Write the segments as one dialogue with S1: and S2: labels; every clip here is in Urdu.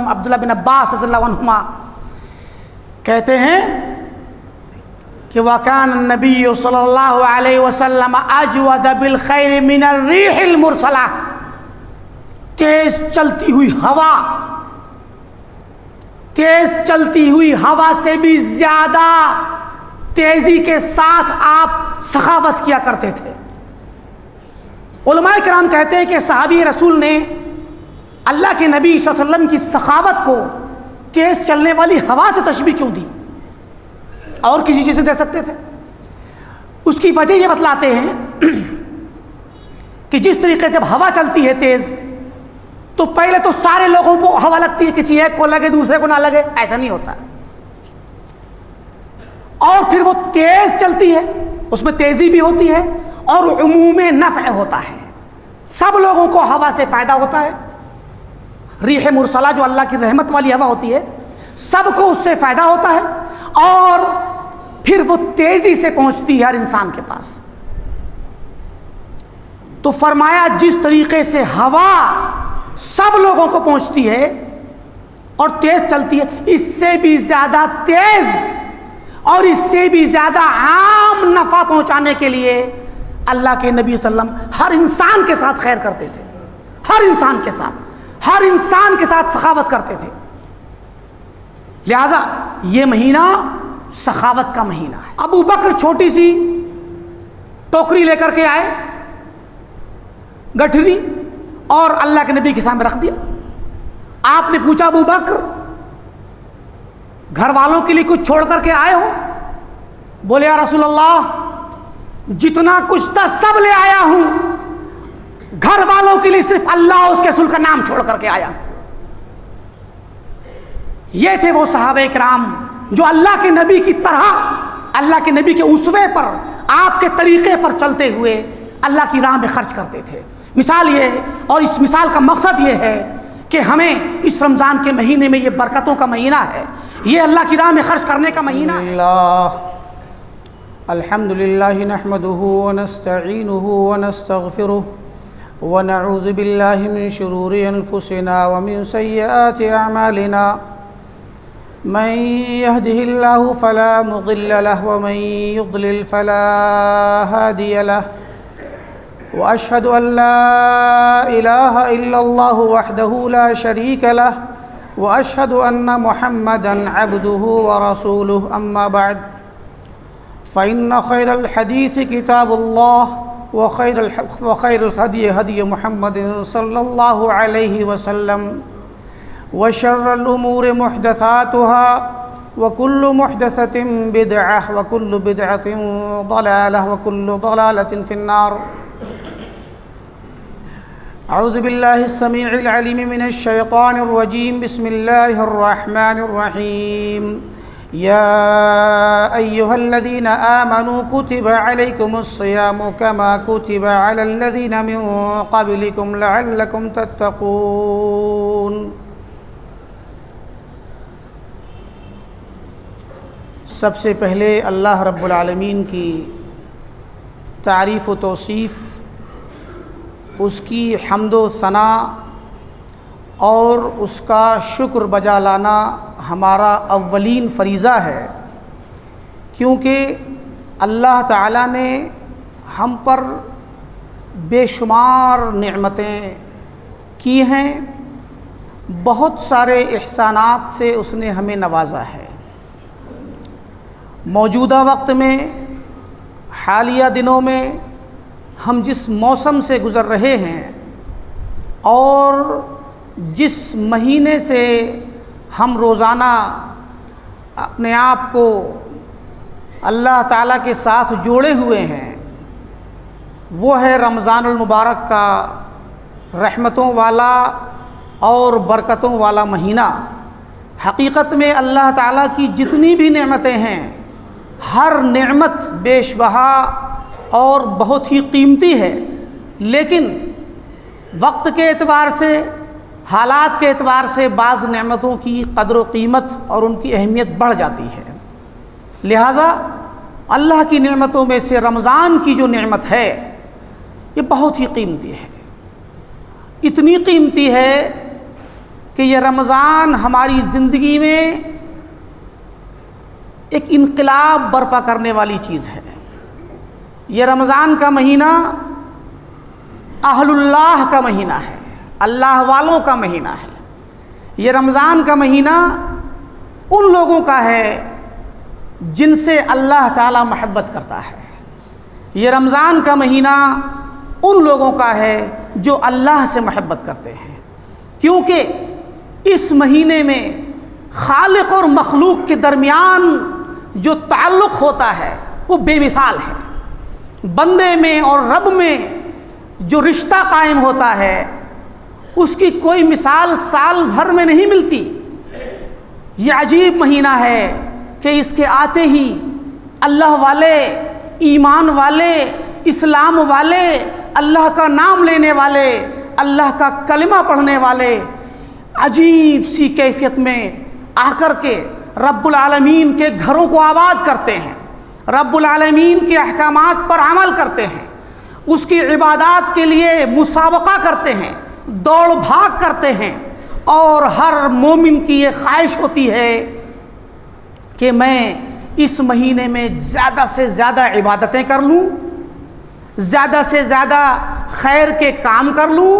S1: عبداللہ بن عباس رضی اللہ عنہما کہتے ہیں کہ وَكَانَ النَّبِيُّ صلی اللہ علیہ وسلم أَجْوَدَ بِالْخَيْرِ مِنَ الرِّيحِ الْمُرْسَلَةِ، تیز چلتی ہوئی ہوا سے بھی زیادہ تیزی کے ساتھ آپ سخاوت کیا کرتے تھے۔ علماء کرام کہتے ہیں کہ صحابی رسول نے اللہ کے نبی صلی اللہ علیہ وسلم کی سخاوت کو تیز چلنے والی ہوا سے تشبیہ کیوں دی؟ اور کسی چیز سے دے سکتے تھے۔ اس کی وجہ یہ بتلاتے ہیں کہ جس طریقے سے جب ہوا چلتی ہے تیز تو پہلے تو سارے لوگوں کو ہوا لگتی ہے، کسی ایک کو لگے دوسرے کو نہ لگے، ایسا نہیں ہوتا، اور پھر وہ تیز چلتی ہے، اس میں تیزی بھی ہوتی ہے اور عموم نفع ہوتا ہے، سب لوگوں کو ہوا سے فائدہ ہوتا ہے۔ ریح مرسلہ جو اللہ کی رحمت والی ہوا ہوتی ہے، سب کو اس سے فائدہ ہوتا ہے اور پھر وہ تیزی سے پہنچتی ہے ہر انسان کے پاس۔ تو فرمایا جس طریقے سے ہوا سب لوگوں کو پہنچتی ہے اور تیز چلتی ہے، اس سے بھی زیادہ تیز اور اس سے بھی زیادہ عام نفع پہنچانے کے لیے اللہ کے نبی صلی اللہ علیہ وسلم ہر انسان کے ساتھ خیر کرتے تھے، ہر انسان کے ساتھ سخاوت کرتے تھے۔ لہذا یہ مہینہ سخاوت کا مہینہ ہے۔ ابو بکر چھوٹی سی ٹوکری لے کر کے آئے، گٹھری، اور اللہ کے نبی کے سامنے رکھ دیا۔ آپ نے پوچھا ابو بکر گھر والوں کے لیے کچھ چھوڑ کر کے آئے ہو؟ بولے یا رسول اللہ جتنا کچھ تھا سب لے آیا ہوں، گھر والوں کے لیے صرف اللہ اور اس کے رسول کا نام چھوڑ کر کے آیا۔ یہ تھے وہ صحابہ کرام جو اللہ کے نبی کی طرح، اللہ کے نبی کے اسوے پر، آپ کے طریقے پر چلتے ہوئے اللہ کی راہ میں خرچ کرتے تھے۔ مثال یہ ہے، اور اس مثال کا مقصد یہ ہے کہ ہمیں اس رمضان کے مہینے میں، یہ برکتوں کا مہینہ ہے، یہ اللہ کی راہ میں خرچ کرنے کا مہینہ ہے۔
S2: الحمدللہ نحمده ونستعینه ونستغفره ونعوذ باللہ من شرور انفسنا ومن سیئات اعمالنا، من يهده الله فلا مضل له ومن يضلل فلا هادي له، وأشهد أن لا إله إلا الله وحده لا شريك له، وأشهد أن محمدًا عبده ورسوله، أما بعد فإن خير الحديث كتاب الله وخير الهدي هدي محمد صلى الله عليه وسلم، وشر الأمور محدثاتها وكل محدثة بدعة وكل بدعة ضلالة وكل ضلالة في النار۔ اعوذ باللہ السمیع العلیم من الشیطان الرجیم، بسم اللہ الرحمن الرحیم۔ یا ایہا الذین آمنوا کتب علیکم الصیام کما کتب علی الذین من قبلکم لعلکم تتقون۔ سب سے پہلے اللہ رب العالمین کی تعریف و توصیف، اس کی حمد و ثنا اور اس کا شکر بجا لانا ہمارا اولین فریضہ ہے، کیونکہ اللہ تعالیٰ نے ہم پر بے شمار نعمتیں کی ہیں، بہت سارے احسانات سے اس نے ہمیں نوازا ہے۔ موجودہ وقت میں، حالیہ دنوں میں ہم جس موسم سے گزر رہے ہیں اور جس مہینے سے ہم روزانہ اپنے آپ کو اللہ تعالیٰ کے ساتھ جوڑے ہوئے ہیں، وہ ہے رمضان المبارک کا رحمتوں والا اور برکتوں والا مہینہ۔ حقیقت میں اللہ تعالیٰ کی جتنی بھی نعمتیں ہیں، ہر نعمت بیش بہا اور بہت ہی قیمتی ہے، لیکن وقت کے اعتبار سے، حالات کے اعتبار سے بعض نعمتوں کی قدر و قیمت اور ان کی اہمیت بڑھ جاتی ہے۔ لہٰذا اللہ کی نعمتوں میں سے رمضان کی جو نعمت ہے یہ بہت ہی قیمتی ہے، اتنی قیمتی ہے کہ یہ رمضان ہماری زندگی میں ایک انقلاب برپا کرنے والی چیز ہے۔ یہ رمضان کا مہینہ اہل اللہ کا مہینہ ہے، اللہ والوں کا مہینہ ہے۔ یہ رمضان کا مہینہ ان لوگوں کا ہے جن سے اللہ تعالیٰ محبت کرتا ہے۔ یہ رمضان کا مہینہ ان لوگوں کا ہے جو اللہ سے محبت کرتے ہیں، کیونکہ اس مہینے میں خالق اور مخلوق کے درمیان جو تعلق ہوتا ہے وہ بے مثال ہے۔ بندے میں اور رب میں جو رشتہ قائم ہوتا ہے اس کی کوئی مثال سال بھر میں نہیں ملتی۔ یہ عجیب مہینہ ہے کہ اس کے آتے ہی اللہ والے، ایمان والے، اسلام والے، اللہ کا نام لینے والے، اللہ کا کلمہ پڑھنے والے عجیب سی کیفیت میں آ کر کے رب العالمین کے گھروں کو آباد کرتے ہیں، رب العالمین کے احکامات پر عمل کرتے ہیں، اس کی عبادات کے لیے مسابقہ کرتے ہیں، دوڑ بھاگ کرتے ہیں، اور ہر مومن کی یہ خواہش ہوتی ہے کہ میں اس مہینے میں زیادہ سے زیادہ عبادتیں کر لوں، زیادہ سے زیادہ خیر کے کام کر لوں،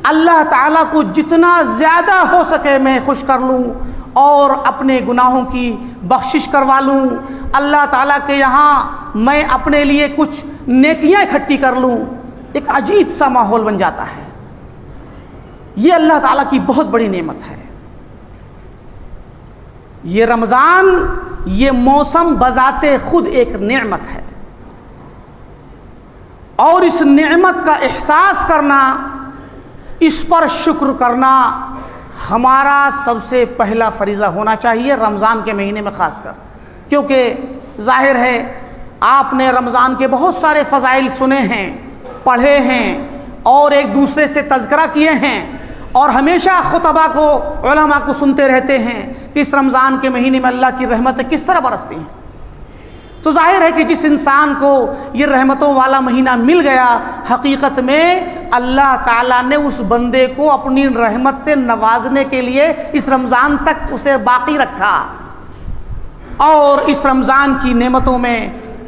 S2: اللہ تعالیٰ کو جتنا زیادہ ہو سکے میں خوش کر لوں اور اپنے گناہوں کی بخشش کروا لوں، اللہ تعالیٰ کے یہاں میں اپنے لیے کچھ نیکیاں اکٹھی کر لوں۔ ایک عجیب سا ماحول بن جاتا ہے۔ یہ اللہ تعالیٰ کی بہت بڑی نعمت ہے۔ یہ رمضان، یہ موسم بذات خود ایک نعمت ہے، اور اس نعمت کا احساس کرنا، اس پر شکر کرنا ہمارا سب سے پہلا فریضہ ہونا چاہیے رمضان کے مہینے میں خاص کر، کیونکہ ظاہر ہے آپ نے رمضان کے بہت سارے فضائل سنے ہیں، پڑھے ہیں، اور ایک دوسرے سے تذکرہ کیے ہیں، اور ہمیشہ خطبہ کو، علماء کو سنتے رہتے ہیں کہ اس رمضان کے مہینے میں اللہ کی رحمتیں کس طرح برستی ہیں۔ تو ظاہر ہے کہ جس انسان کو یہ رحمتوں والا مہینہ مل گیا، حقیقت میں اللہ تعالیٰ نے اس بندے کو اپنی رحمت سے نوازنے کے لیے اس رمضان تک اسے باقی رکھا، اور اس رمضان کی نعمتوں میں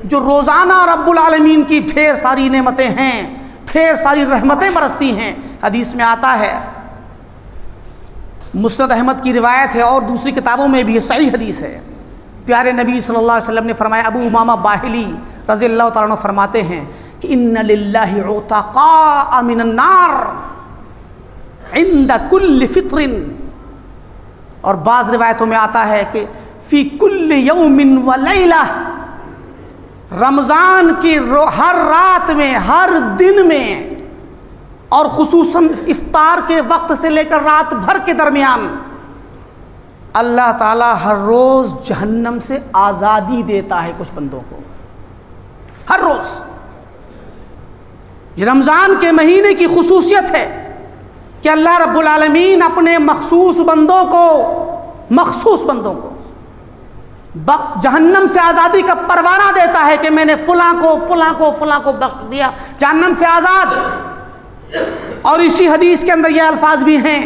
S2: جو روزانہ رب العالمین کی ڈھیر ساری نعمتیں ہیں، ڈھیر ساری رحمتیں برستی ہیں۔ حدیث میں آتا ہے، مسند احمد کی روایت ہے اور دوسری کتابوں میں بھی یہ صحیح حدیث ہے، پیارے نبی صلی اللہ علیہ وسلم نے فرمایا، ابو امامہ باہلی رضی اللہ تعالیٰ عنہ فرماتے ہیں کہ ان للہ عتقاء من النار عند کل فطر، اور بعض روایتوں میں آتا ہے کہ فی کل یوم و لیلہ، رمضان کی ہر رات میں، ہر دن میں، اور خصوصاً افطار کے وقت سے لے کر رات بھر کے درمیان اللہ تعالیٰ ہر روز جہنم سے آزادی دیتا ہے کچھ بندوں کو، ہر روز۔ یہ رمضان کے مہینے کی خصوصیت ہے کہ اللہ رب العالمین اپنے مخصوص بندوں کو جہنم سے آزادی کا پروانہ دیتا ہے کہ میں نے فلاں کو بخش دیا، جہنم سے آزاد۔ اور اسی حدیث کے اندر یہ الفاظ بھی ہیں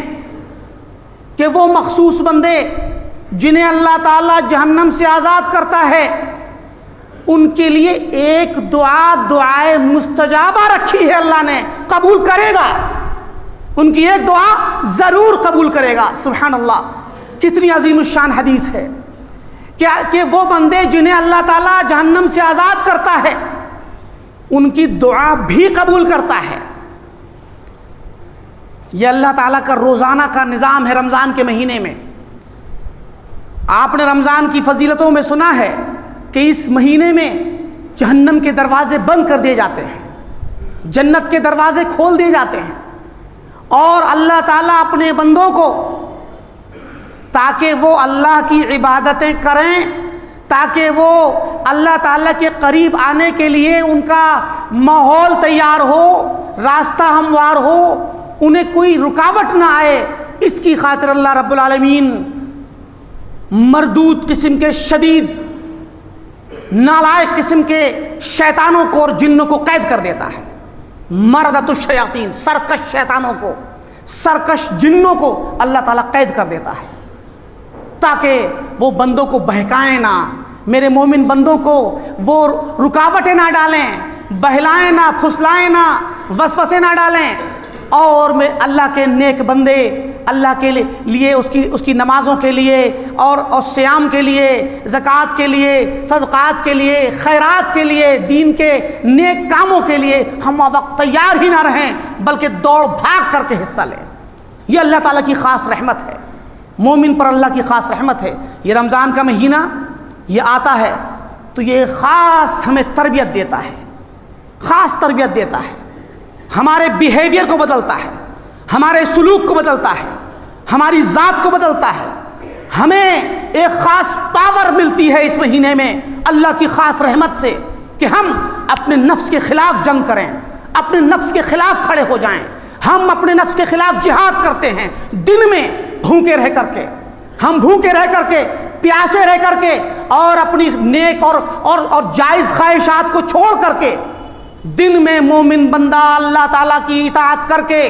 S2: کہ وہ مخصوص بندے جنہیں اللہ تعالیٰ جہنم سے آزاد کرتا ہے، ان کے لیے ایک دعائے مستجابہ رکھی ہے، اللہ نے قبول کرے گا، ان کی ایک دعا ضرور قبول کرے گا۔ سبحان اللہ، کتنی عظیم الشان حدیث ہے کہ وہ بندے جنہیں اللہ تعالیٰ جہنم سے آزاد کرتا ہے ان کی دعا بھی قبول کرتا ہے۔ یہ اللہ تعالیٰ کا روزانہ کا نظام ہے رمضان کے مہینے میں۔ آپ نے رمضان کی فضیلتوں میں سنا ہے کہ اس مہینے میں جہنم کے دروازے بند کر دیے جاتے ہیں، جنت کے دروازے کھول دیے جاتے ہیں، اور اللہ تعالیٰ اپنے بندوں کو، تاکہ وہ اللہ کی عبادتیں کریں، تاکہ وہ اللہ تعالیٰ کے قریب آنے کے لیے ان کا ماحول تیار ہو، راستہ ہموار ہو، انہیں کوئی رکاوٹ نہ آئے، اس کی خاطر اللہ رب العالمین مردود قسم کے، شدید نالائق قسم کے شیطانوں کو اور جنوں کو قید کر دیتا ہے، مردۃ الشیاطین، سرکش شیطانوں کو،
S1: سرکش جنوں کو اللہ تعالیٰ قید کر دیتا ہے تاکہ وہ بندوں کو بہکائیں نہ، میرے مومن بندوں کو وہ رکاوٹیں نہ ڈالیں، بہلائیں نہ، پھسلائیں نہ، وسوسے نہ ڈالیں، اور میں اللہ کے نیک بندے اللہ کے لیے اس کی نمازوں کے لیے اور صیام کے لیے، زکوٰۃ کے لیے، صدقات کے لیے، خیرات کے لیے، دین کے نیک کاموں کے لیے ہم وقت تیار ہی نہ رہیں بلکہ دوڑ بھاگ کر کے حصہ لیں۔ یہ اللہ تعالیٰ کی خاص رحمت ہے، مومن پر اللہ کی خاص رحمت ہے۔ یہ رمضان کا مہینہ یہ آتا ہے تو یہ خاص ہمیں تربیت دیتا ہے، خاص تربیت دیتا ہے، ہمارے بیہیویئر کو بدلتا ہے، ہمارے سلوک کو بدلتا ہے، ہماری ذات کو بدلتا ہے۔ ہمیں ایک خاص پاور ملتی ہے اس مہینے میں اللہ کی خاص رحمت سے کہ ہم اپنے نفس کے خلاف جنگ کریں، اپنے نفس کے خلاف کھڑے ہو جائیں۔ ہم اپنے نفس کے خلاف جہاد کرتے ہیں دن میں بھوکے رہ کر کے، ہم بھوکے رہ کر کے، پیاسے رہ کر کے، اور اپنی نیک اور جائز خواہشات کو چھوڑ کر کے دن میں مومن بندہ اللہ تعالیٰ کی اطاعت کر کے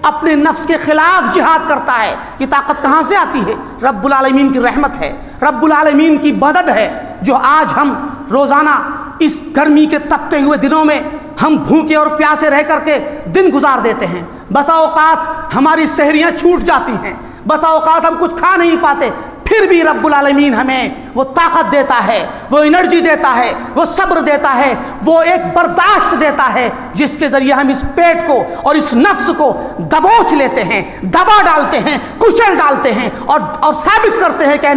S1: اپنے نفس کے خلاف جہاد کرتا ہے۔ یہ طاقت کہاں سے آتی ہے؟ رب العالمین کی رحمت ہے، رب العالمین کی مدد ہے، جو آج ہم روزانہ اس گرمی کے تپتے ہوئے دنوں میں ہم بھوکے اور پیاسے رہ کر کے دن گزار دیتے ہیں۔ بسا اوقات ہماری سحریاں چھوٹ جاتی ہیں، بسا اوقات ہم کچھ کھا نہیں پاتے، پھر بھی رب العالمین ہمیں وہ طاقت دیتا ہے، وہ انرجی دیتا ہے، وہ صبر دیتا ہے، وہ ایک برداشت دیتا ہے جس کے ذریعے ہم اس پیٹ کو اور اس نفس کو دبوچ لیتے ہیں، دبا ڈالتے ہیں، کچل ڈالتے ہیں، اور ثابت کرتے ہیں کہ اے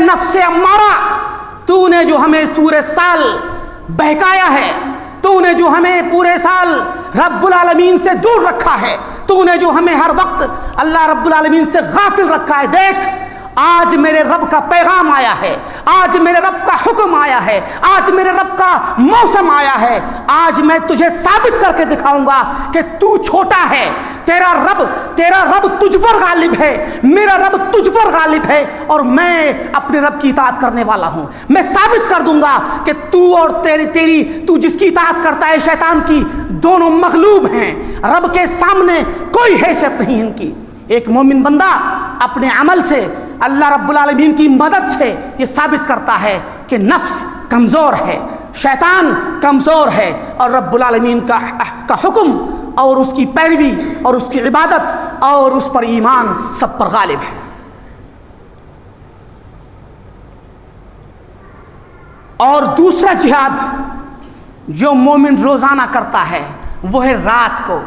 S1: نفس امارہ، تو نے جو ہمیں پورے سال بہکایا ہے، تو نے جو ہمیں پورے سال رب العالمین سے دور رکھا ہے، تو نے جو ہمیں ہر وقت اللہ رب العالمین سے غافل رکھا ہے، دیکھ آج میرے رب کا پیغام آیا ہے، آج میرے رب کا حکم آیا ہے، آج میرے رب کا موسم آیا ہے، آج میں تجھے ثابت کر کے دکھاؤں گا کہ تو چھوٹا ہے، تیرا رب تجھ پر غالب ہے، میرا رب تجھ پر غالب ہے، اور میں اپنے رب کی اطاعت کرنے والا ہوں۔ میں ثابت کر دوں گا کہ تو اور تو جس کی اطاعت کرتا ہے شیطان کی، دونوں مغلوب ہیں، رب کے سامنے کوئی حیثیت نہیں ان کی۔ ایک مومن بندہ اپنے عمل سے اللہ رب العالمین کی مدد سے یہ ثابت کرتا ہے کہ نفس کمزور ہے، شیطان کمزور ہے، اور رب العالمین کا حکم اور اس کی پیروی اور اس کی عبادت اور اس پر ایمان سب پر غالب ہے۔ اور دوسرا جہاد جو مومن روزانہ کرتا ہے وہ ہے رات کو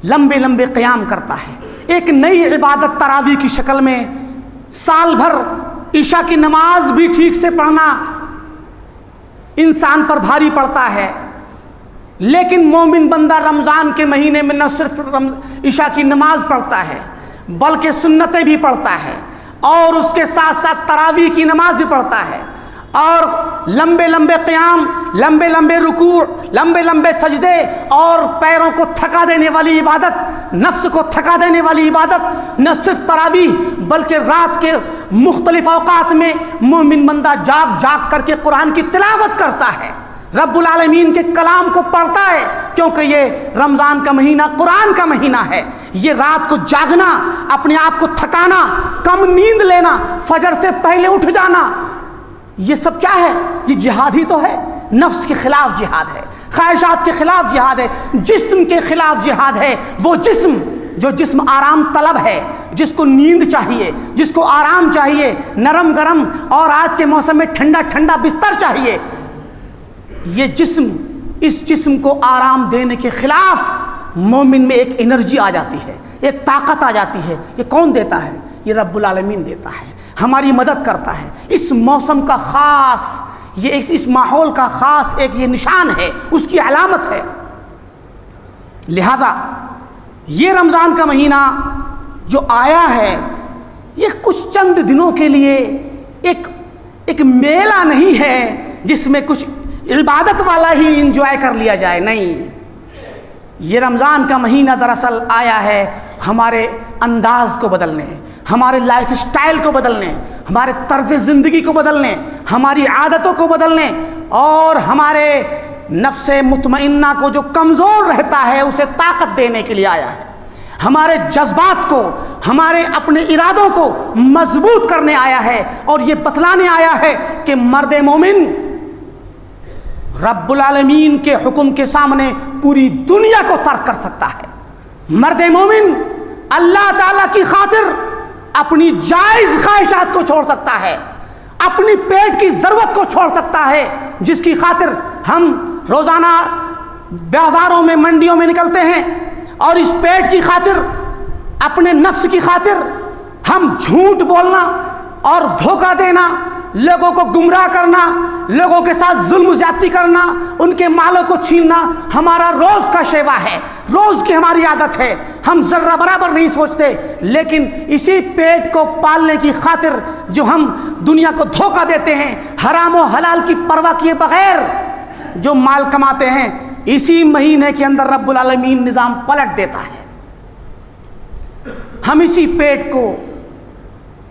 S1: لمبے لمبے قیام کرتا ہے، ایک نئی عبادت تراویح کی شکل میں۔ سال بھر عشاء کی نماز بھی ٹھیک سے پڑھنا انسان پر بھاری پڑتا ہے، لیکن مومن بندہ رمضان کے مہینے میں نہ صرف عشاء کی نماز پڑھتا ہے بلکہ سنتیں بھی پڑھتا ہے، اور اس کے ساتھ ساتھ تراویح کی نماز بھی پڑھتا ہے، اور لمبے لمبے قیام، لمبے لمبے رکوع، لمبے لمبے سجدے، اور پیروں کو تھکا دینے والی عبادت، نفس کو تھکا دینے والی عبادت، نہ صرف تراویح بلکہ رات کے مختلف اوقات میں مومن بندہ جاگ جاگ کر کے قرآن کی تلاوت کرتا ہے، رب العالمین کے کلام کو پڑھتا ہے، کیونکہ یہ رمضان کا مہینہ قرآن کا مہینہ ہے۔ یہ رات کو جاگنا، اپنے آپ کو تھکانا، کم نیند لینا، فجر سے پہلے اٹھ جانا، یہ سب کیا ہے؟ یہ جہاد ہی تو ہے، نفس کے خلاف جہاد ہے، خواہشات کے خلاف جہاد ہے، جسم کے خلاف جہاد ہے۔ وہ جسم آرام طلب ہے، جس کو نیند چاہیے، جس کو آرام چاہیے، نرم گرم اور آج کے موسم میں ٹھنڈا ٹھنڈا بستر چاہیے، یہ اس جسم کو آرام دینے کے خلاف مومن میں ایک انرجی آ جاتی ہے، ایک طاقت آ جاتی ہے۔ یہ کون دیتا ہے؟ یہ رب العالمین دیتا ہے، ہماری مدد کرتا ہے۔ اس موسم کا خاص، اس ماحول کا خاص ایک یہ نشان ہے، اس کی علامت ہے۔ لہذا یہ رمضان کا مہینہ جو آیا ہے، یہ کچھ چند دنوں کے لیے ایک میلہ نہیں ہے جس میں کچھ عبادت والا ہی انجوائے کر لیا جائے، نہیں۔ یہ رمضان کا مہینہ دراصل آیا ہے ہمارے انداز کو بدلنے، ہمارے لائف سٹائل کو بدلنے، ہمارے طرز زندگی کو بدلنے، ہماری عادتوں کو بدلنے، اور ہمارے نفس مطمئنہ کو جو کمزور رہتا ہے اسے طاقت دینے کے لیے آیا ہے۔ ہمارے جذبات کو، ہمارے اپنے ارادوں کو مضبوط کرنے آیا ہے، اور یہ بتلانے آیا ہے کہ مرد مومن رب العالمین کے حکم کے سامنے پوری دنیا کو ترک کر سکتا ہے۔ مرد مومن اللہ تعالیٰ کی خاطر اپنی جائز خواہشات کو چھوڑ سکتا ہے، اپنی پیٹ کی ضرورت کو چھوڑ سکتا ہے، جس کی خاطر ہم روزانہ بازاروں میں، منڈیوں میں نکلتے ہیں، اور اس پیٹ کی خاطر، اپنے نفس کی خاطر ہم جھوٹ بولنا اور دھوکہ دینا، لوگوں کو گمراہ کرنا، لوگوں کے ساتھ ظلم زیادتی کرنا، ان کے مالوں کو چھیننا ہمارا روز کا شیوا ہے، روز کی ہماری عادت ہے، ہم ذرہ برابر نہیں سوچتے۔ لیکن اسی پیٹ کو پالنے کی خاطر جو ہم دنیا کو دھوکہ دیتے ہیں، حرام و حلال کی پرواہ کیے بغیر جو مال کماتے ہیں، اسی مہینے کے اندر رب العالمین نظام پلٹ دیتا ہے۔ ہم اسی پیٹ کو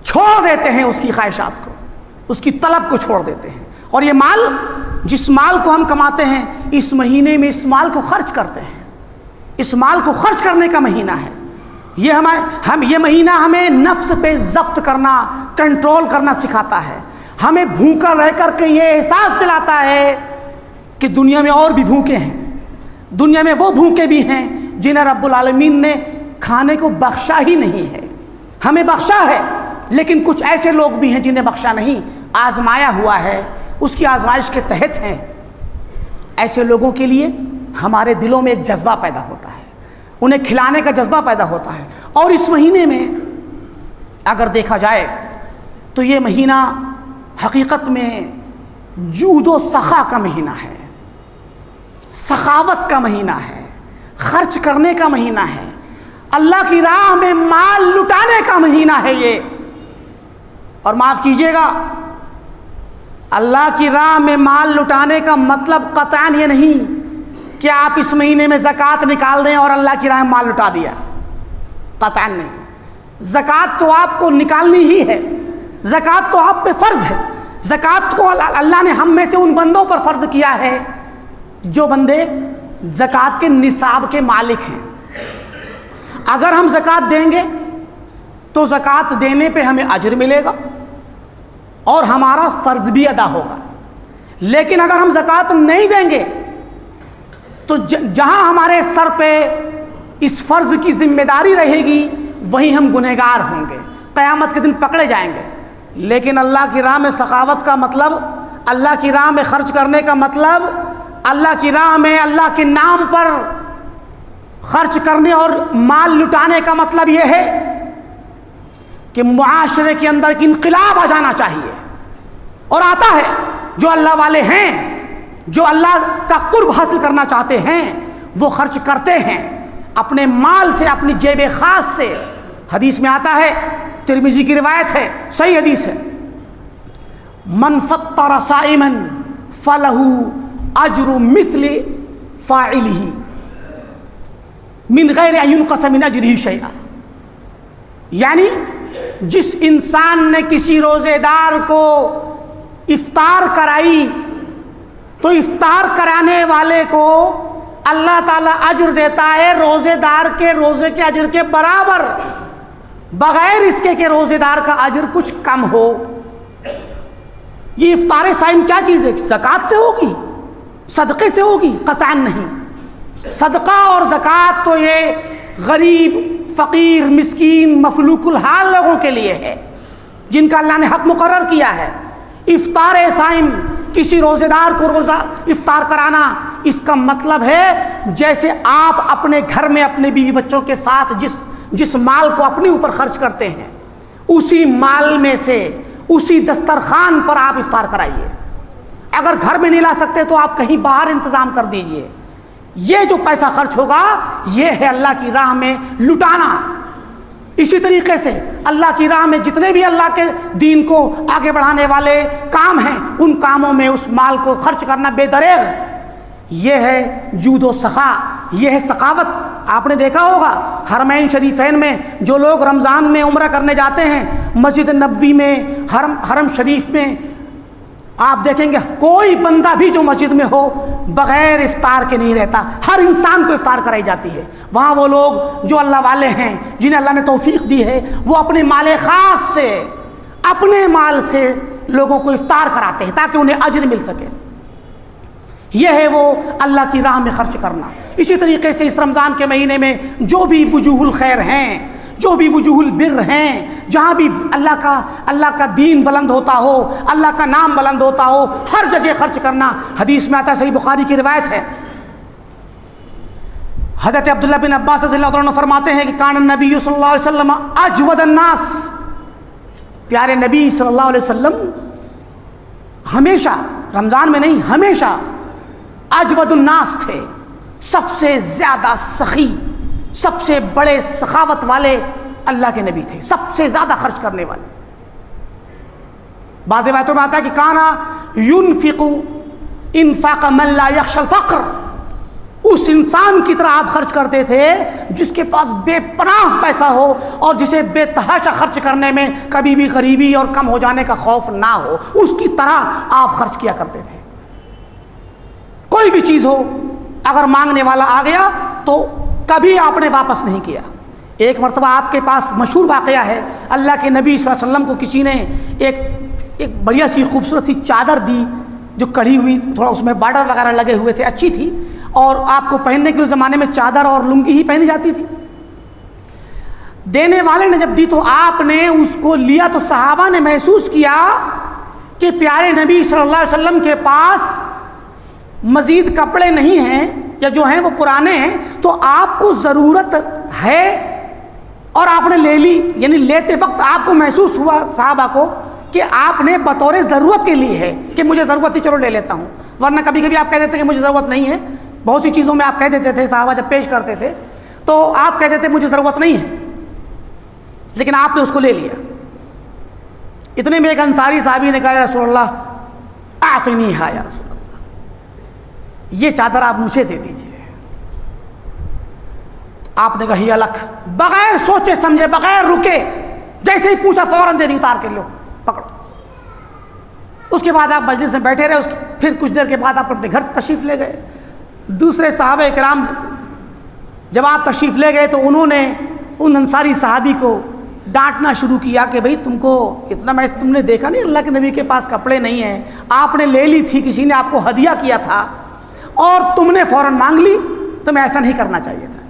S1: چھوڑ دیتے ہیں، اس کی خواہشات کو، اس کی طلب کو چھوڑ دیتے ہیں، اور یہ مال، جس مال کو ہم کماتے ہیں، اس مہینے میں اس مال کو خرچ کرتے ہیں۔ اس مال کو خرچ کرنے کا مہینہ ہے یہ۔ یہ مہینہ ہمیں نفس پہ ضبط کرنا، کنٹرول کرنا سکھاتا ہے، ہمیں بھوکا رہ کر کے یہ احساس دلاتا ہے کہ دنیا میں اور بھی بھوکے ہیں، دنیا میں وہ بھوکے بھی ہیں جنہیں رب العالمین نے کھانے کو بخشا ہی نہیں ہے۔ ہمیں بخشا ہے، لیکن کچھ ایسے لوگ بھی ہیں جنہیں بخشا نہیں، آزمایا ہوا ہے، اس کی آزمائش کے تحت ہیں۔ ایسے لوگوں کے لیے ہمارے دلوں میں ایک جذبہ پیدا ہوتا ہے، انہیں کھلانے کا جذبہ پیدا ہوتا ہے۔ اور اس مہینے میں اگر دیکھا جائے تو یہ مہینہ حقیقت میں جود و سخا کا مہینہ ہے، سخاوت کا مہینہ ہے، خرچ کرنے کا مہینہ ہے، اللہ کی راہ میں مال لٹانے کا مہینہ ہے یہ۔ اور معاف کیجیے گا، اللہ کی راہ میں مال لٹانے کا مطلب قطعاً یہ نہیں کہ آپ اس مہینے میں زکوٰۃ نکال دیں اور اللہ کی راہ میں مال لٹا دیا، قطعاً نہیں۔ زکوٰۃ تو آپ کو نکالنی ہی ہے، زکوٰۃ تو آپ پہ فرض ہے۔ زکوٰۃ کو اللہ نے ہم میں سے ان بندوں پر فرض کیا ہے جو بندے زکوٰۃ کے نصاب کے مالک ہیں۔ اگر ہم زکوٰۃ دیں گے تو زکوٰۃ دینے پہ ہمیں اجر ملے گا اور ہمارا فرض بھی ادا ہوگا۔ لیکن اگر ہم زکوٰۃ نہیں دیں گے تو جہاں ہمارے سر پہ اس فرض کی ذمہ داری رہے گی، وہیں ہم گنہگار ہوں گے، قیامت کے دن پکڑے جائیں گے۔ لیکن اللہ کی راہ میں سخاوت کا مطلب، اللہ کی راہ میں خرچ کرنے کا مطلب، اللہ کی راہ میں اللہ کے نام پر خرچ کرنے اور مال لٹانے کا مطلب یہ ہے کہ معاشرے کے اندر ایک انقلاب آ جانا چاہیے، اور آتا ہے۔ جو اللہ والے ہیں، جو اللہ کا قرب حاصل کرنا چاہتے ہیں، وہ خرچ کرتے ہیں اپنے مال سے، اپنی جیب خاص سے۔ حدیث میں آتا ہے، ترمذی کی روایت ہے، صحیح حدیث ہے، من فطر صائما فلہ اجر مثل فاعلہ من غیر ان ينقص من اجرہ شیئا۔ یعنی جس انسان نے کسی روزے دار کو افطار کرائی تو افطار کرانے والے کو اللہ تعالیٰ اجر دیتا ہے روزے دار کے روزے کے اجر کے برابر، بغیر اس کے کہ روزے دار کا اجر کچھ کم ہو۔ یہ افطار صائم کیا چیز ہے؟ زکوٰۃ سے ہوگی، صدقے سے ہوگی؟ قطعاً نہیں۔ صدقہ اور زکوٰۃ تو یہ غریب، فقیر، مسکین، مفلوق الحال لوگوں کے لیے ہے جن کا اللہ نے حق مقرر کیا ہے۔ افطار صائم، کسی روزے دار کو روزہ افطار کرانا، اس کا مطلب ہے جیسے آپ اپنے گھر میں اپنے بیوی بچوں کے ساتھ جس مال کو اپنے اوپر خرچ کرتے ہیں، اسی مال میں سے، اسی دسترخوان پر آپ افطار کرائیے۔ اگر گھر میں نہیں لا سکتے تو آپ کہیں باہر انتظام کر دیجئے۔ یہ جو پیسہ خرچ ہوگا، یہ ہے اللہ کی راہ میں لٹانا۔ اسی طریقے سے اللہ کی راہ میں جتنے بھی اللہ کے دین کو آگے بڑھانے والے کام ہیں، ان کاموں میں اس مال کو خرچ کرنا بے دریغ، یہ ہے جود و سخا، یہ ہے سخاوت۔ آپ نے دیکھا ہوگا حرمین شریفین میں جو لوگ رمضان میں عمرہ کرنے جاتے ہیں، مسجد نبوی میں، حرم شریف میں آپ دیکھیں گے کوئی بندہ بھی جو مسجد میں ہو بغیر افطار کے نہیں رہتا، ہر انسان کو افطار کرائی جاتی ہے۔ وہاں وہ لوگ جو اللہ والے ہیں، جنہیں اللہ نے توفیق دی ہے، وہ اپنے مال خاص سے، اپنے مال سے لوگوں کو افطار کراتے ہیں تاکہ انہیں اجر مل سکے۔ یہ ہے وہ اللہ کی راہ میں خرچ کرنا۔ اسی طریقے سے اس رمضان کے مہینے میں جو بھی وجوہ الخیر ہیں، جو بھی وجوہ البر ہیں، جہاں بھی اللہ کا دین بلند ہوتا ہو، اللہ کا نام بلند ہوتا ہو، ہر جگہ خرچ کرنا۔ حدیث میں آتا ہے، صحیح بخاری کی روایت ہے، حضرت عبداللہ بن عباس رضی اللہ عنہ فرماتے ہیں کہ کان النبی صلی اللہ علیہ وسلم اجود الناس، پیارے نبی صلی اللہ علیہ وسلم ہمیشہ، رمضان میں نہیں، ہمیشہ اجود الناس تھے، سب سے زیادہ سخی، سب سے بڑے سخاوت والے اللہ کے نبی تھے، سب سے زیادہ خرچ کرنے والے۔ بعض روایتوں میں آتا ہے کہ کانا ينفق انفاق من لا يخشى الفقر، اس انسان کی طرح آپ خرچ کرتے تھے جس کے پاس بے پناہ پیسہ ہو اور جسے بے تحاشا خرچ کرنے میں کبھی بھی غریبی اور کم ہو جانے کا خوف نہ ہو، اس کی طرح آپ خرچ کیا کرتے تھے۔ کوئی بھی چیز ہو، اگر مانگنے والا آ گیا تو کبھی آپ نے واپس نہیں کیا۔ ایک مرتبہ آپ کے پاس مشہور واقعہ ہے، اللہ کے نبی صلی اللہ علیہ وسلم کو کسی نے ایک بڑھیا سی خوبصورت سی چادر دی جو کڑھی ہوئی، تھوڑا اس میں بارڈر وغیرہ لگے ہوئے تھے، اچھی تھی، اور آپ کو پہننے کے زمانے میں چادر اور لنگی ہی پہنی جاتی تھی۔ دینے والے نے جب دی تو آپ نے اس کو لیا تو صحابہ نے محسوس کیا کہ پیارے نبی صلی اللہ علیہ وسلم کے پاس مزید کپڑے نہیں ہیں، یا جو ہیں وہ پرانے ہیں، تو آپ کو ضرورت ہے اور آپ نے لے لی۔ یعنی لیتے وقت آپ کو محسوس ہوا صحابہ کو کہ آپ نے بطور ضرورت کے لیے ہے کہ مجھے ضرورت تھی، چلو لے لیتا ہوں، ورنہ کبھی کبھی آپ کہہ دیتے کہ مجھے ضرورت نہیں ہے۔ بہت سی چیزوں میں آپ کہہ دیتے تھے، صحابہ جب پیش کرتے تھے تو آپ کہہ دیتے مجھے ضرورت نہیں ہے، لیکن آپ نے اس کو لے لیا۔ اتنے میں ایک انصاری صحابی نے کہا یا رسول اللہ اعطنیھا، یا رسول اللہ یہ چادر آپ مجھے دے دیجیے۔ آپ نے کہا ہی الک، بغیر سوچے سمجھے، بغیر رکے، جیسے ہی پوچھا فوراً دے دی، اتار کے لو، پکڑو۔ اس کے بعد آپ مجلس میں بیٹھے رہے، پھر کچھ دیر کے بعد آپ اپنے گھر تشریف لے گئے۔ دوسرے صحابہ کرام جب آپ تشریف لے گئے تو انہوں نے ان انصاری صحابی کو ڈانٹنا شروع کیا کہ بھئی تم کو اتنا، تم نے دیکھا نہیں اللہ کے نبی کے پاس کپڑے نہیں ہیں، آپ نے لے لی تھی، کسی نے آپ کو ہدیہ کیا تھا اور تم نے فوراً مانگ لی، تمہیں ایسا نہیں کرنا چاہیے تھا۔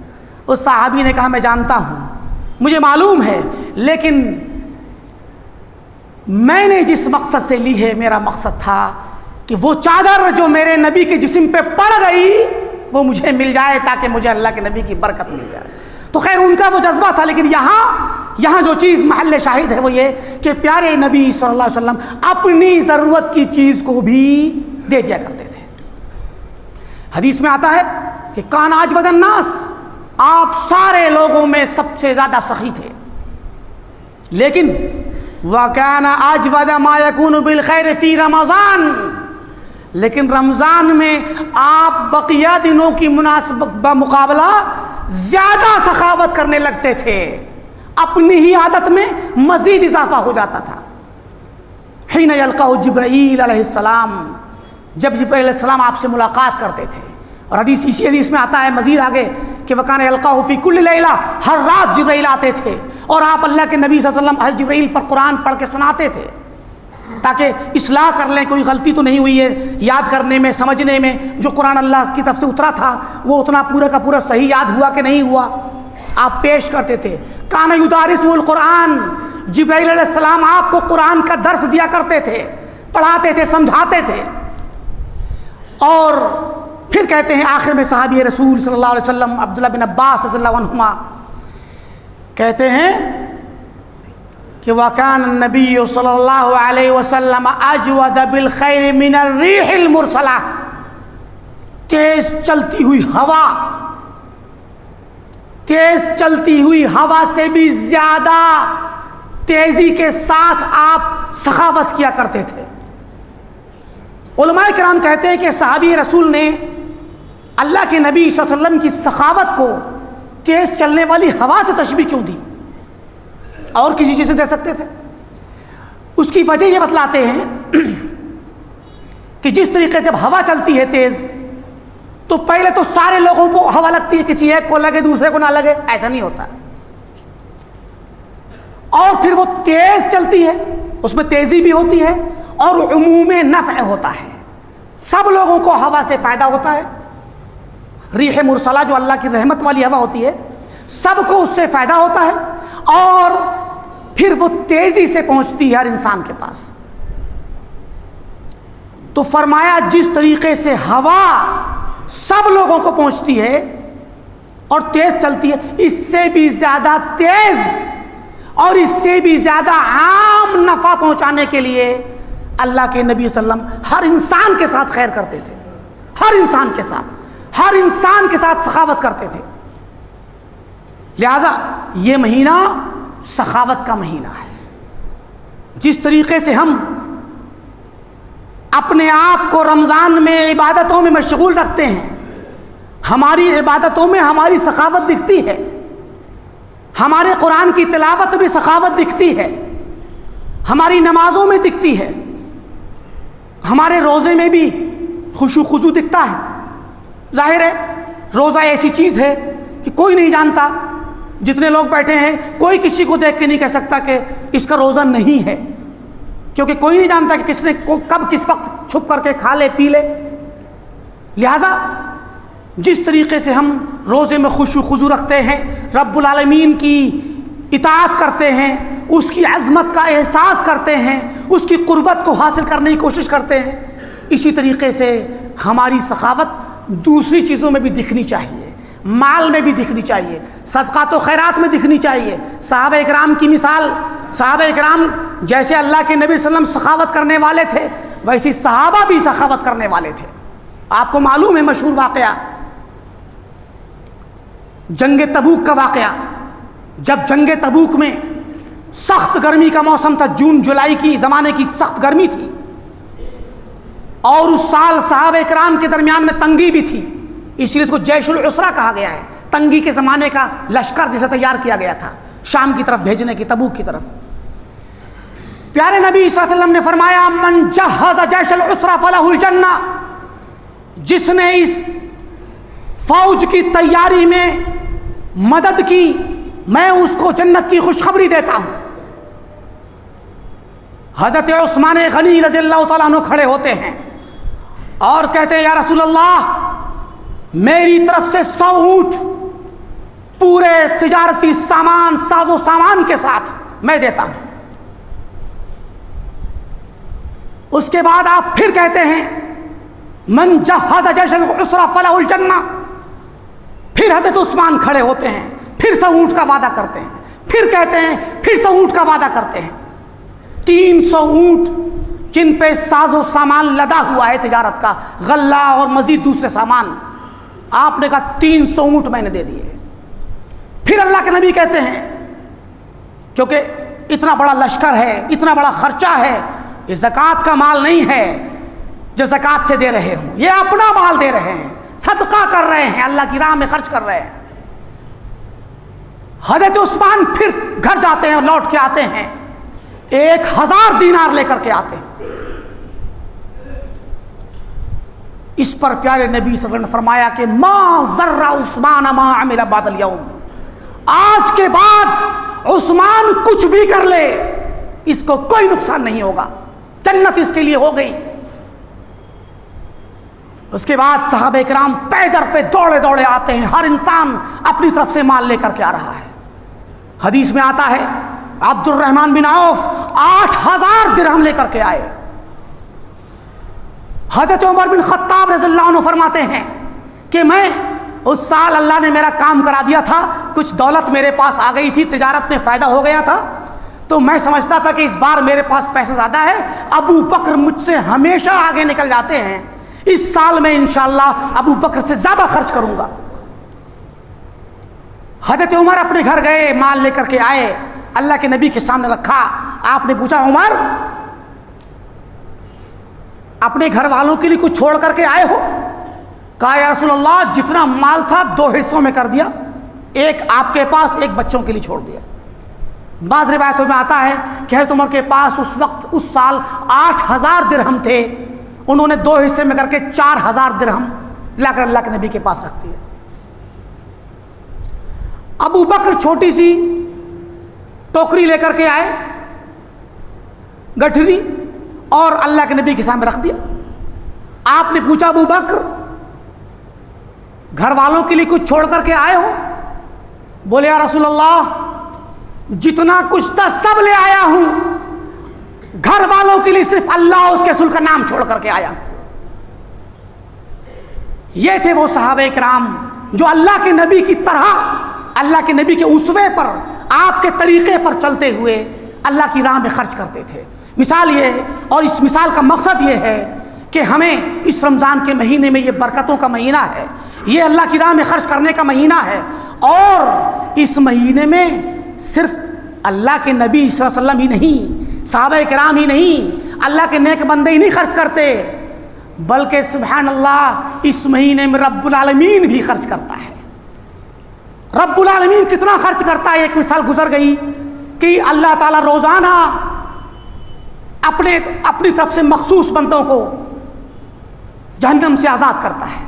S1: اس صحابی نے کہا میں جانتا ہوں، مجھے معلوم ہے، لیکن میں نے جس مقصد سے لی ہے میرا مقصد تھا کہ وہ چادر جو میرے نبی کے جسم پہ پڑ گئی وہ مجھے مل جائے تاکہ مجھے اللہ کے نبی کی برکت مل جائے۔ تو خیر ان کا وہ جذبہ تھا، لیکن یہاں جو چیز محل شاہد ہے وہ یہ کہ پیارے نبی صلی اللہ علیہ وسلم اپنی ضرورت کی چیز کو بھی دے دیا کرتے تھے۔ حدیث میں آتا ہے کہ کان اجود الناس، آپ سارے لوگوں میں سب سے زیادہ سخی تھے، لیکن وَكَانَ أَجْوَدَ مَا يَكُونُ بِالْخَيْرِ فِي رمضان، لیکن رمضان میں آپ بقیہ دنوں کی بمقابلہ زیادہ سخاوت کرنے لگتے تھے، اپنی ہی عادت میں مزید اضافہ ہو جاتا تھا۔ حین یلقاہ جبرائیل علیہ السلام، جب جبرائیل علیہ السلام آپ سے ملاقات کرتے تھے، اور اسی حدیث میں آتا ہے مزید آگے کہ وَكَانَ يَلْقَاهُ فِي كُلِّ لَيْلَةٍ، ہر رات جبرائیل آتے تھے اور آپ اللہ کے نبی صلی اللہ علیہ وسلم حضرت جبرائیل پر قرآن پڑھ کے سناتے تھے تاکہ اصلاح کر لیں، کوئی غلطی تو نہیں ہوئی ہے، یاد کرنے میں، سمجھنے میں، جو قرآن اللہ کی طرف سے اترا تھا وہ اتنا پورا کا پورا صحیح یاد ہوا کہ نہیں ہوا، آپ پیش کرتے تھے۔ کان یدارسہ القرآن، جبرائیل علیہ السلام آپ کو قرآن کا درس دیا کرتے تھے، پڑھاتے تھے، سمجھاتے تھے۔ اور پھر کہتے ہیں آخر میں صحابی رسول صلی اللہ علیہ وسلم عبداللہ بن عباس رضی اللہ عنہما کہتے ہیں کہ وَكَانَ النَّبِيُّ صلی اللہ علیہ وسلم اجود بالخیر من الریح المرسلہ، تیز چلتی ہوئی ہوا سے بھی زیادہ تیزی کے ساتھ آپ سخاوت کیا کرتے تھے۔ علماء کرام کہتے ہیں کہ صحابی رسول نے اللہ کے نبی صلی اللہ علیہ وسلم کی سخاوت کو تیز چلنے والی ہوا سے تشبیہ کیوں دی؟ اور کسی چیز سے دے سکتے تھے۔ اس کی وجہ یہ بتلاتے ہیں کہ جس طریقے سے جب ہوا چلتی ہے تیز تو پہلے تو سارے لوگوں کو ہوا لگتی ہے، کسی ایک کو لگے دوسرے کو نہ لگے، ایسا نہیں ہوتا، اور پھر وہ تیز چلتی ہے، اس میں تیزی بھی ہوتی ہے اور عموم نفع ہوتا ہے، سب لوگوں کو ہوا سے فائدہ ہوتا ہے۔ ریح مرسلہ جو اللہ کی رحمت والی ہوا ہوتی ہے، سب کو اس سے فائدہ ہوتا ہے اور پھر وہ تیزی سے پہنچتی ہے ہر انسان کے پاس۔ تو فرمایا جس طریقے سے ہوا سب لوگوں کو پہنچتی ہے اور تیز چلتی ہے، اس سے بھی زیادہ تیز اور اس سے بھی زیادہ عام نفع پہنچانے کے لیے اللہ کے نبی صلی اللہ علیہ وسلم ہر انسان کے ساتھ خیر کرتے تھے، ہر انسان کے ساتھ سخاوت کرتے تھے۔ لہذا یہ مہینہ سخاوت کا مہینہ ہے۔ جس طریقے سے ہم اپنے آپ کو رمضان میں عبادتوں میں مشغول رکھتے ہیں، ہماری عبادتوں میں ہماری سخاوت دکھتی ہے، ہمارے قرآن کی تلاوت میں سخاوت دکھتی ہے، ہماری نمازوں میں دکھتی ہے، ہمارے روزے میں بھی خشوع خضوع دکھتا ہے۔ ظاہر ہے روزہ ایسی چیز ہے کہ کوئی نہیں جانتا، جتنے لوگ بیٹھے ہیں کوئی کسی کو دیکھ کے نہیں کہہ سکتا کہ اس کا روزہ نہیں ہے، کیونکہ کوئی نہیں جانتا کہ کس نے کب کس وقت چھپ کر کے کھا لے پی لے۔ لہذا جس طریقے سے ہم روزے میں خشوع خضوع رکھتے ہیں، رب العالمین کی اطاعت کرتے ہیں، اس کی عظمت کا احساس کرتے ہیں، اس کی قربت کو حاصل کرنے کی کوشش کرتے ہیں، اسی طریقے سے ہماری سخاوت دوسری چیزوں میں بھی دکھنی چاہیے، مال میں بھی دکھنی چاہیے، صدقات و خیرات میں دکھنی چاہیے۔ صحابہ اکرام کی مثال، صحابہ اکرام جیسے اللہ کے نبی صلی اللہ علیہ وسلم سخاوت کرنے والے تھے، ویسی صحابہ بھی سخاوت کرنے والے تھے۔ آپ کو معلوم ہے مشہور واقعہ جنگ تبوک کا واقعہ، جب جنگ تبوک میں سخت گرمی کا موسم تھا، جون جولائی کی زمانے کی سخت گرمی تھی، اور اس سال صحابہ اکرام کے درمیان میں تنگی بھی تھی، اس لیے اس کو جیش العسرہ کہا گیا ہے، تنگی کے زمانے کا لشکر جسے تیار کیا گیا تھا شام کی طرف بھیجنے کی، تبوک کی طرف۔ پیارے نبی صلی اللہ علیہ وسلم نے فرمایا من جہز جیش العسرہ فلہ الجنہ، جس نے اس فوج کی تیاری میں مدد کی میں اس کو جنت کی خوشخبری دیتا ہوں۔ حضرت عثمان غنی رضی اللہ تعالیٰ عنہ کھڑے ہوتے ہیں اور کہتے ہیں یا رسول اللہ میری طرف سے 100 اونٹ پورے تجارتی سامان ساز و سامان کے ساتھ میں دیتا ہوں۔ اس کے بعد آپ پھر کہتے ہیں من جہز جیش العسرہ فلہ الجنہ، پھر حضرت عثمان کھڑے ہوتے ہیں، پھر 100 اونٹ کا وعدہ کرتے ہیں، پھر کہتے ہیں پھر 100 اونٹ کا وعدہ کرتے ہیں۔ 300 اونٹ جن پہ ساز و سامان لدا ہوا ہے تجارت کا، غلہ اور مزید دوسرے سامان، آپ نے کہا 300 اونٹ میں نے دے دیے۔ پھر اللہ کے نبی کہتے ہیں کیونکہ اتنا بڑا لشکر ہے، اتنا بڑا خرچہ ہے، یہ زکوٰۃ کا مال نہیں ہے جو زکوٰۃ سے دے رہے ہوں، یہ اپنا مال دے رہے ہیں، صدقہ کر رہے ہیں، اللہ کی راہ میں خرچ کر رہے ہیں۔ حضرت عثمان پھر گھر جاتے ہیں اور لوٹ کے آتے ہیں، 1000 دینار لے کر کے آتے ہیں۔ اس پر پیارے نبی صلی اللہ علیہ وسلم نے فرمایا کہ ما ضر عثمان ما عمل بعد اليوم، آج کے بعد عثمان کچھ بھی کر لے اس کو کوئی نقصان نہیں ہوگا، جنت اس کے لیے ہو گئی۔ اس کے بعد صحابہ کرام پیدر پہ دوڑے دوڑے آتے ہیں، ہر انسان اپنی طرف سے مال لے کر کے آ رہا ہے۔ حدیث میں آتا ہے عبد الرحمن بن عوف 8000 درہم لے کر کے آئے۔ حضرت عمر بن خطاب رضی اللہ عنہ فرماتے ہیں کہ میں اس سال اللہ نے میرا کام کرا دیا تھا، کچھ دولت میرے پاس آ گئی تھی، تجارت میں فائدہ ہو گیا تھا، تو میں سمجھتا تھا کہ اس بار میرے پاس پیسہ زیادہ ہے، ابو بکر مجھ سے ہمیشہ آگے نکل جاتے ہیں، اس سال میں انشاءاللہ ابو بکر سے زیادہ خرچ کروں گا۔ حضرت عمر اپنے گھر گئے، مال لے کر کے آئے، اللہ کے نبی کے سامنے رکھا۔ آپ نے پوچھا عمر اپنے گھر والوں کے لیے کچھ چھوڑ کر کے آئے ہو؟ کہا یا رسول اللہ جتنا مال تھا 2 حصوں میں کر دیا، ایک آپ کے پاس، ایک بچوں کے لیے چھوڑ دیا۔ بعض روایتوں میں آتا ہے کہ حضرت عمر کے پاس اس وقت اس سال 8000 درہم تھے انہوں نے 2 حصے میں کر کے 4000 درہم لا کر اللہ کے نبی کے پاس رکھ دیا۔ ابو بکر چھوٹی سی ٹوکری لے کر کے آئے، گٹھری، اور اللہ کے نبی کے سامنے رکھ دیا۔ آپ نے پوچھا ابو بکر گھر والوں کے لیے کچھ چھوڑ کر کے آئے ہو؟ بولے یا رسول اللہ جتنا کچھ تھا سب لے آیا ہوں، گھر والوں کے لیے صرف اللہ اور اس کے رسول کا نام چھوڑ کر کے آیا۔ یہ تھے وہ صحابہ کرام جو اللہ کے نبی کی طرح، اللہ کے نبی کے اسوے پر، آپ کے طریقے پر چلتے ہوئے اللہ کی راہ میں خرچ کرتے تھے۔ مثال یہ ہے، اور اس مثال کا مقصد یہ ہے کہ ہمیں اس رمضان کے مہینے میں، یہ برکتوں کا مہینہ ہے، یہ اللہ کی راہ میں خرچ کرنے کا مہینہ ہے، اور اس مہینے میں صرف اللہ کے نبی صلی اللہ علیہ وسلم ہی نہیں، صحابہ کرام ہی نہیں، اللہ کے نیک بندے ہی نہیں خرچ کرتے، بلکہ سبحان اللہ اس مہینے میں رب العالمین بھی خرچ کرتا ہے۔ رب العالمین کتنا خرچ کرتا ہے؟ ایک مثال گزر گئی کہ اللہ تعالیٰ روزانہ اپنی طرف سے مخصوص بندوں کو جہنم سے آزاد کرتا ہے۔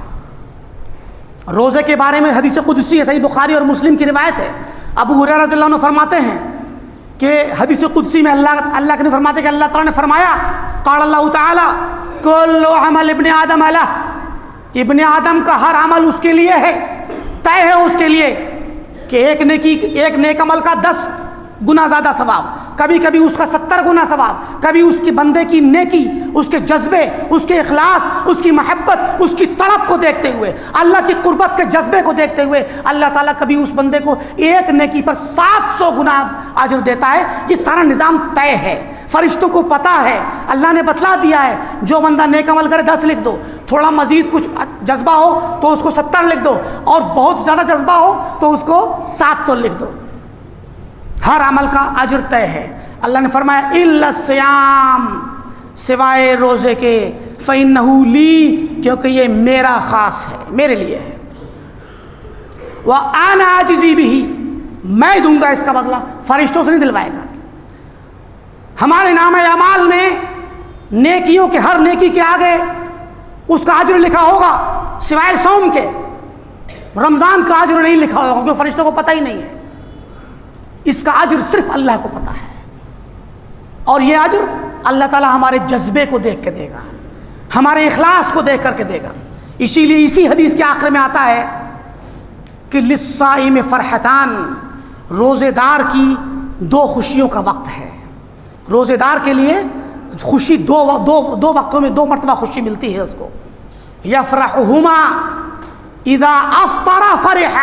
S1: روزے کے بارے میں حدیث قدسی ہے، صحیح بخاری اور مسلم کی روایت ہے۔ ابو ہریرہ رضی اللہ عنہ فرماتے ہیں کہ حدیث قدسی میں اللہ کے نے فرماتے ہیں کہ اللہ تعالیٰ نے فرمایا، قال اللہ تعالیٰ کل عمل ابن آدم علیہ، ابن آدم کا ہر عمل اس کے لیے ہے، طے ہے اس کے لیے کہ ایک نیک عمل کا 10 گنا زیادہ ثواب، کبھی کبھی اس کا 70 گنا ثواب، کبھی اس کی بندے کی نیکی، اس کے جذبے، اس کے اخلاص، اس کی محبت، اس کی تڑپ کو دیکھتے ہوئے، اللہ کی قربت کے جذبے کو دیکھتے ہوئے اللہ تعالیٰ کبھی اس بندے کو ایک نیکی پر 700 گنا اجر دیتا ہے۔ یہ سارا نظام طے ہے، فرشتوں کو پتہ ہے، اللہ نے بتلا دیا ہے، جو بندہ نیک عمل کرے 10 لکھ دو، تھوڑا مزید کچھ جذبہ ہو تو اس کو 70 لکھ دو، اور بہت زیادہ جذبہ ہو تو اس کو 700 لکھ دو۔ ہر عمل کا اجر طے ہے۔ اللہ نے فرمایا الا الصیام، سوائے روزے کے، فإنہ لی، کیونکہ یہ میرا خاص ہے، میرے لیے ہے، وأنا أجزی بہ، میں دوں گا اس کا بدلہ، فرشتوں سے نہیں دلوائے گا۔ ہمارے نامہ اعمال میں نیکیوں کے، ہر نیکی کے آگے اس کا اجر لکھا ہوگا، سوائے صوم کے۔ رمضان کا اجر نہیں لکھا ہوگا کیونکہ فرشتوں کو پتہ ہی نہیں ہے، اس کا اجر صرف اللہ کو پتہ ہے، اور یہ اجر اللہ تعالیٰ ہمارے جذبے کو دیکھ کے دے گا، ہمارے اخلاص کو دیکھ کر کے دے گا۔ اسی لیے اسی حدیث کے آخر میں آتا ہے کہ للصائم فرحتان، روزے دار کی 2 خوشیوں کا وقت ہے۔ روزے دار کے لیے خوشی دو وقتوں میں 2 مرتبہ خوشی ملتی ہے اس کو۔ یفرحہما اذا افطر فرح،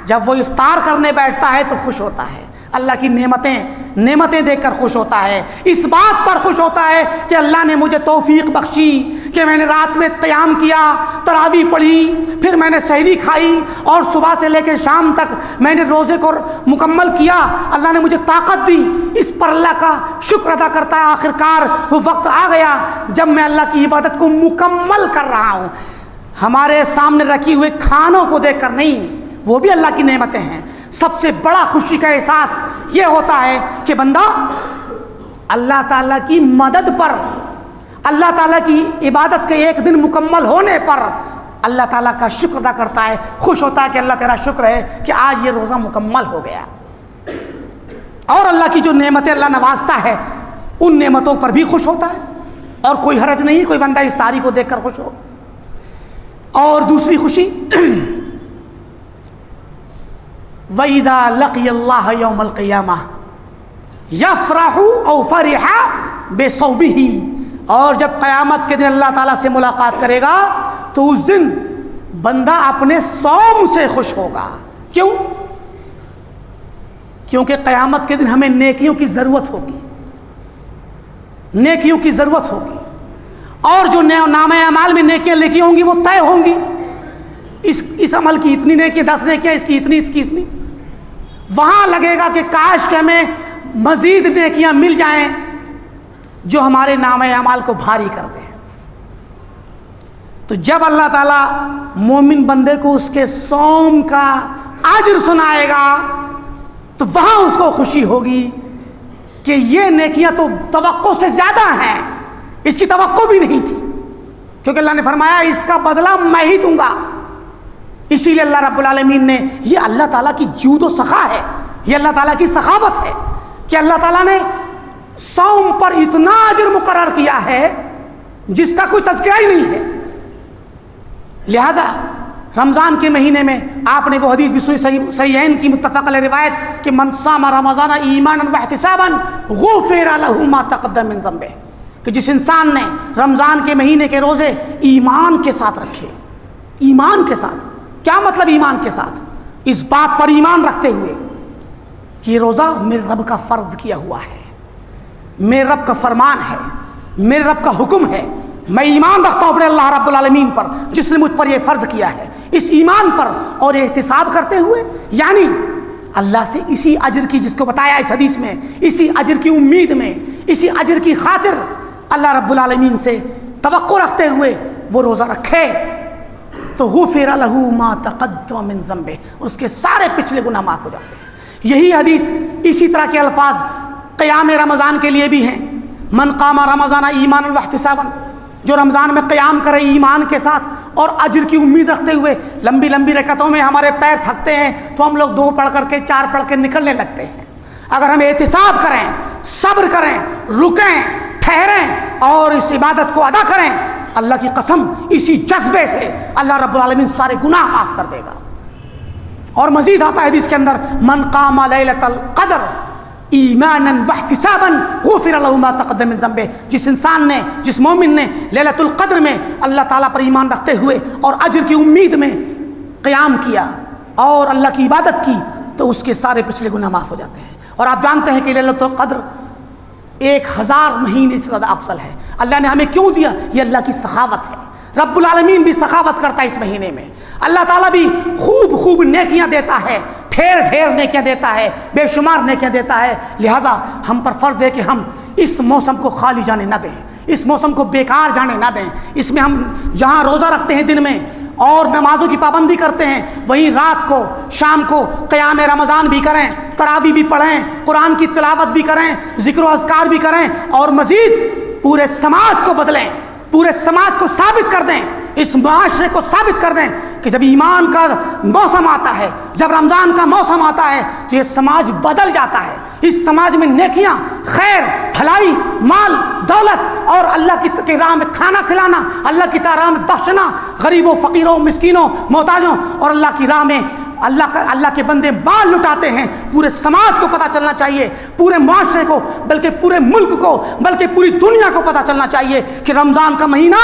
S1: جب وہ افطار کرنے بیٹھتا ہے تو خوش ہوتا ہے، اللہ کی نعمتیں دیکھ کر خوش ہوتا ہے، اس بات پر خوش ہوتا ہے کہ اللہ نے مجھے توفیق بخشی کہ میں نے رات میں قیام کیا، تراویح پڑھی، پھر میں نے سحری کھائی، اور صبح سے لے کے شام تک میں نے روزے کو مکمل کیا، اللہ نے مجھے طاقت دی۔ اس پر اللہ کا شکر ادا کرتا ہے۔ آخر کار وہ وقت آ گیا جب میں اللہ کی عبادت کو مکمل کر رہا ہوں، ہمارے سامنے رکھی ہوئے کھانوں کو دیکھ کر نہیں، وہ بھی اللہ کی نعمتیں ہیں۔ سب سے بڑا خوشی کا احساس یہ ہوتا ہے کہ بندہ اللہ تعالیٰ کی مدد پر، اللہ تعالیٰ کی عبادت کے ایک دن مکمل ہونے پر اللہ تعالیٰ کا شکر ادا کرتا ہے، خوش ہوتا ہے کہ اللہ تیرا شکر ہے کہ آج یہ روزہ مکمل ہو گیا۔ اور اللہ کی جو نعمتیں اللہ نوازتا ہے ان نعمتوں پر بھی خوش ہوتا ہے، اور کوئی حرج نہیں کوئی بندہ افطاری کو دیکھ کر خوش ہو۔ اور دوسری خوشی وَإِذَا لَقِيَ اللَّهَ يَوْمَ الْقِيَامَةِ يَفْرَحُ أَوْ فَرِحَ بِصَوْمِهِ، اور جب قیامت کے دن اللہ تعالیٰ سے ملاقات کرے گا تو اس دن بندہ اپنے صوم سے خوش ہوگا۔ کیوں؟ کیونکہ قیامت کے دن ہمیں نیکیوں کی ضرورت ہوگی، نیکیوں کی ضرورت ہوگی، اور جو نامہ اعمال میں نیکیاں لکھی ہوں گی وہ طے ہوں گی، اس عمل کی اتنی نیکی، 10 نیکیاں، اس کی اتنی۔ وہاں لگے گا کہ کاش کہ ہمیں مزید نیکیاں مل جائیں جو ہمارے نامہ اعمال کو بھاری کر دیں۔ تو جب اللہ تعالیٰ مومن بندے کو اس کے صوم کا اجر سنائے گا تو وہاں اس کو خوشی ہوگی کہ یہ نیکیاں تو توقع سے زیادہ ہیں، اس کی توقع بھی نہیں تھی، کیونکہ اللہ نے فرمایا اس کا بدلہ میں ہی دوں گا۔ اسی لیے اللہ رب العالمین نے، یہ اللہ تعالیٰ کی جود و سخا ہے، یہ اللہ تعالیٰ کی سخاوت ہے کہ اللہ تعالیٰ نے صوم پر اتنا اجر مقرر کیا ہے جس کا کوئی تذکرہ ہی نہیں ہے۔ لہذا رمضان کے مہینے میں آپ نے وہ حدیث بھی صحیحین کی متفق علیہ روایت کہ من صام رمضان ایمانا واحتسابا غفر له ما تقدم من ذنبه، کہ جس انسان نے رمضان کے مہینے کے روزے ایمان کے ساتھ رکھے، ایمان کے ساتھ، کیا مطلب ایمان کے ساتھ؟ اس بات پر ایمان رکھتے ہوئے کہ یہ روزہ میرے رب کا فرض کیا ہوا ہے، میرے رب کا فرمان ہے، میرے رب کا حکم ہے، میں ایمان رکھتا ہوں اپنے اللہ رب العالمین پر جس نے مجھ پر یہ فرض کیا ہے، اس ایمان پر اور احتساب کرتے ہوئے، یعنی اللہ سے اسی اجر کی، جس کو بتایا اس حدیث میں، اسی اجر کی امید میں، اسی اجر کی خاطر اللہ رب العالمین سے توقع رکھتے ہوئے وہ روزہ رکھے تو غفر له ما تقدم من ذنبه، اس کے سارے پچھلے گناہ معاف ہو جاتے ہیں۔ یہی حدیث، اسی طرح کے الفاظ قیام رمضان کے لیے بھی ہیں، من قام رمضان ایمانا واحتسابا، جو رمضان میں قیام کرے ایمان کے ساتھ اور اجر کی امید رکھتے ہوئے۔ لمبی لمبی رکعتوں میں ہمارے پیر تھکتے ہیں تو ہم لوگ 2 پڑھ کر کے 4 پڑھ کے نکلنے لگتے ہیں۔ اگر ہم احتساب کریں، صبر کریں، رکیں، ٹھہریں اور اس عبادت کو ادا کریں، اللہ کی قسم اسی جذبے سے اللہ رب العالمین سارے گناہ معاف کر دے گا۔ اور مزید آتا ہے حدیث کے اندر، من قام لیلۃ القدر ایمانا واحتسابا غفر له ما تقدم من ذنبه، جس انسان نے، جس مومن نے لیلۃ القدر میں اللہ تعالیٰ پر ایمان رکھتے ہوئے اور اجر کی امید میں قیام کیا اور اللہ کی عبادت کی تو اس کے سارے پچھلے گناہ معاف ہو جاتے ہیں۔ اور آپ جانتے ہیں کہ لیلۃ القدر 1000 مہینے سے زیادہ افضل ہے۔ اللہ نے ہمیں کیوں دیا؟ یہ اللہ کی سخاوت ہے۔ رب العالمین بھی سخاوت کرتا ہے اس مہینے میں، اللہ تعالیٰ بھی خوب خوب نیکیاں دیتا ہے، ڈھیر ڈھیر نیکیاں دیتا ہے، بے شمار نیکیاں دیتا ہے۔ لہٰذا ہم پر فرض ہے کہ ہم اس موسم کو خالی جانے نہ دیں، اس موسم کو بیکار جانے نہ دیں۔ اس میں ہم جہاں روزہ رکھتے ہیں دن میں اور نمازوں کی پابندی کرتے ہیں، وہیں رات کو، شام کو قیام رمضان بھی کریں، تراویح بھی پڑھیں، قرآن کی تلاوت بھی کریں، ذکر و اذکار بھی کریں، اور مزید پورے سماج کو بدلیں، پورے سماج کو ثابت کر دیں، اس معاشرے کو ثابت کر دیں کہ جب ایمان کا موسم آتا ہے، جب رمضان کا موسم آتا ہے تو یہ سماج بدل جاتا ہے۔ اس سماج میں نیکیاں، خیر، بھلائی، مال، دولت اور اللہ کی راہ میں کھانا کھلانا، اللہ کی راہ میں بخشنا، غریبوں، فقیروں، مسکینوں، محتاجوں، اور اللہ کی راہ میں اللہ کے بندے مال لٹاتے ہیں۔ پورے سماج کو پتہ چلنا چاہیے، پورے معاشرے کو، بلکہ پورے ملک کو، بلکہ پوری دنیا کو پتہ چلنا چاہیے کہ رمضان کا مہینہ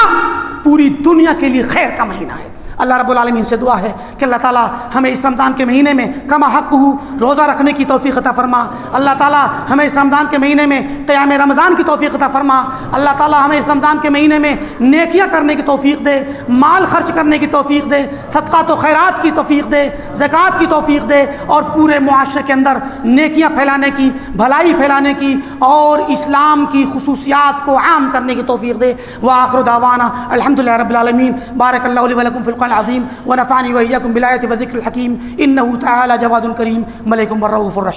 S1: پوری دنیا کے لیے خیر کا مہینہ ہے۔ اللہ رب العالمین سے دعا ہے کہ اللہ تعالیٰ ہمیں اس رمضان کے مہینے میں کما حق روزہ رکھنے کی توفیق عطا فرما۔ اللہ تعالیٰ ہمیں اس رمضان کے مہینے میں قیام رمضان کی توفیق عطا فرما۔ اللہ تعالیٰ ہمیں اس رمضان کے مہینے میں نیکیاں کرنے کی توفیق دے، مال خرچ کرنے کی توفیق دے، صدقات و خیرات کی توفیق دے، زکوٰۃ کی توفیق دے، اور پورے معاشرے کے اندر نیکیاں پھیلانے کی، بھلائی پھیلانے کی اور اسلام کی خصوصیات کو عام کرنے کی توفیق دے۔ وآخر دعوانا الحمدللہ رب العالمین۔ بارک اللہ لی ولکم فی القرآن العظیم ونفعني وإياكم بالآيات والذكر الحكيم إنه تعالى جواد كريم ملك الرؤوف الرحيم۔